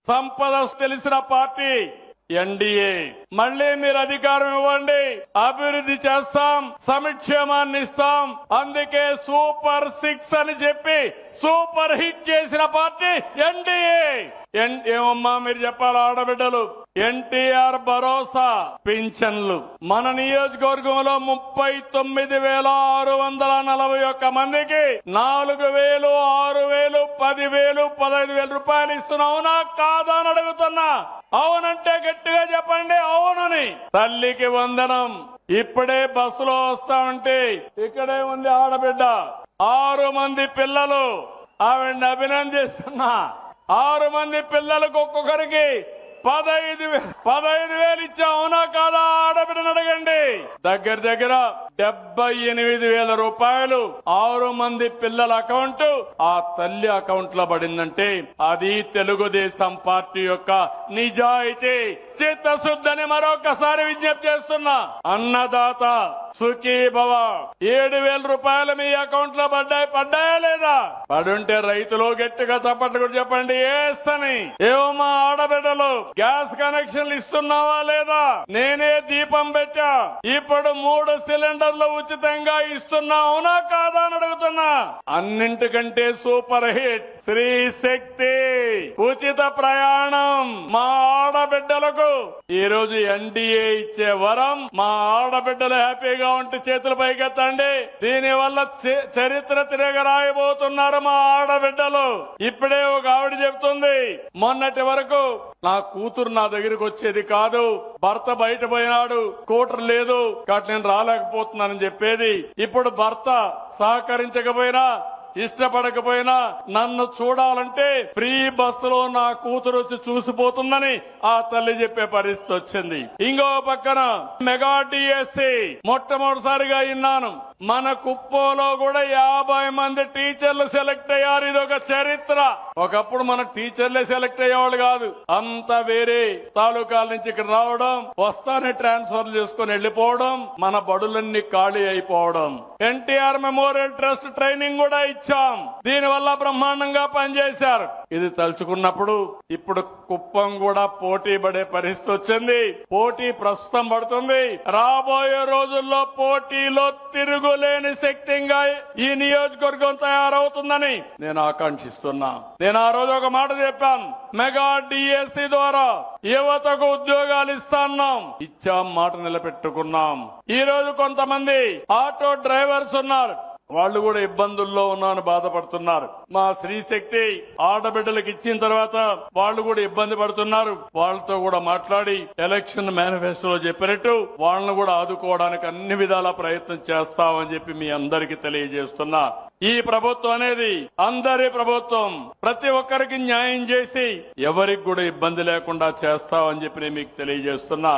సంపద తెలిసిన party NDA. మళ్ళీ మీరు అధికారం ఇవ్వండి, అభివృద్ధి చేస్తాం, సంక్షేమాన్ని ఇస్తాం. అందుకే సూపర్ 6 అని చెప్పి సూపర్ హిట్ చేసిన పార్టీ ఎన్డీఏ. ఏమమ్మా మీరు చెప్పాలి ఆడబిడ్డలు, ఎన్టీఆర్ భరోసా పింఛన్లు మన నియోజకవర్గంలో 39,641 మందికి 4,000, 6,000, 10,000, 15,000 రూపాయలు ఇస్తున్నాం. అవునా కాదా అని అడుగుతున్నా. అవునంటే గట్టిగా చెప్పండి అవునని. తల్లికి వందనం. ఇప్పుడే బస్సులో వస్తామంటే ఇక్కడే ఉంది ఆడబిడ్డ, 6 మంది పిల్లలు. ఆవిడ్ని అభినందిస్తున్నా. 6 మంది పిల్లలకు ఒక్కొక్కరికి 15,000 ఇచ్చా. అవునా కాదా ఆడబిడ్డను అడగండి. దగ్గర 78,000 రూపాయలు 6 మంది పిల్లల అకౌంట్ ఆ తల్లి అకౌంట్ లో పడిందంటే అది తెలుగుదేశం పార్టీ యొక్క నిజాయితీ, చిత్తశుద్ధని మరొకసారి విజ్ఞప్తి చేస్తున్నా. అన్నదాత సుఖీభవ 7,000 రూపాయలు మీ అకౌంట్ లో పడ్డాయా లేదా? పడుంటే రైతులు గట్టిగా చప్పట్లు కూడా చెప్పండి ఎస్ అని. ఏమమ్మా ఆడబిడ్డలు గ్యాస్ కనెక్షన్లు ఇస్తున్నావా లేదా? నేనే దీపం పెట్టా. ఇప్పుడు 3 సిలిండర్లు ఉచితంగా ఇస్తున్నా. అవునా కాదా అని అడుగుతున్నా. అన్నింటికంటే సూపర్ హిట్ శ్రీ శక్తి ఉచిత ప్రయాణం. మా ఆడబిడ్డలకు ఈ రోజు ఎన్డీఏ ఇచ్చే వరం. మా ఆడబిడ్డలు హ్యాపీగా ఉంటే చేతుల పైకెత్తండి. దీని వల్ల చరిత్ర తిరగరాయబోతున్నారు మా ఆడబిడ్డలు. ఇప్పుడే ఒక ఆవిడ చెప్తుంది, మొన్నటి వరకు నా కూతురు నా దగ్గరికి వచ్చేది కాదు, భర్త బయట పోయినాడు, స్కూటర్ లేదు కాబట్టి నేను రాలేకపోతున్నానని చెప్పేది. ఇప్పుడు భర్త సహకరించకపోయినా ఇష్టపడకపోయినా నన్ను చూడాలంటే ఫ్రీ బస్సులో నా కూతురు వచ్చి చూసిపోతుందని ఆ తల్లి చెప్పే పరిస్థితి వచ్చింది. ఇంకో పక్కన మెగా డిఎస్సి మొట్టమొదటిసారిగా విన్నాను. మన కుప్పంలో కూడా 50 మంది టీచర్లు సెలెక్ట్ అయ్యారు. ఇదొక చరిత్ర. ఒకప్పుడు మన టీచర్లే సెలెక్ట్ అయ్యేవాళ్ళు కాదు, అంతా వేరే తాలూకాల నుంచి ఇక్కడ రావడం, వస్తానే ట్రాన్స్ఫర్ చేసుకుని వెళ్లిపోవడం, మన బడులన్నీ ఖాళీ అయిపోవడం. ఎన్టీఆర్ మెమోరియల్ ట్రస్ట్ ట్రైనింగ్ కూడా ఇచ్చాం. దీనివల్ల బ్రహ్మాండంగా పనిచేశారు. ఇది తలుచుకున్నప్పుడు ఇప్పుడు కుప్పం కూడా పోటీ పడే పరిస్థితి వచ్చింది. పోటీ ప్రస్తుతం పడుతుంది. రాబోయే రోజుల్లో పోటీలో తిరుగులేని శక్తిగా ఈ నియోజకవర్గం తయారవుతుందని నేను ఆకాంక్షిస్తున్నా. నేను ఆ రోజు ఒక మాట చెప్పాను, మెగా డిఎస్సి ద్వారా యువతకు ఉద్యోగాలు ఇస్తాన్నాం. ఇచ్చాం, మాట నిలబెట్టుకున్నాం. ఈ రోజు కొంతమంది ఆటో డ్రైవర్స్ ఉన్నారు, వాళ్ళు కూడా ఇబ్బందుల్లో ఉన్నారని బాధపడుతున్నారు. మా శ్రీశక్తి ఆడబిడ్డలకు ఇచ్చిన తర్వాత వాళ్ళు కూడా ఇబ్బంది పడుతున్నారు. వాళ్ళతో కూడా మాట్లాడి ఎలక్షన్ మేనిఫెస్టోలో చెప్పినట్టు వాళ్ళని కూడా ఆదుకోవడానికి అన్ని విధాల ప్రయత్నం చేస్తామని చెప్పి మీ అందరికీ తెలియజేస్తున్నా. ఈ ప్రభుత్వం అనేది అందరి ప్రభుత్వం. ప్రతి ఒక్కరికి న్యాయం చేసి ఎవరికి కూడా ఇబ్బంది లేకుండా చేస్తామని చెప్పి నేను మీకు తెలియజేస్తున్నా.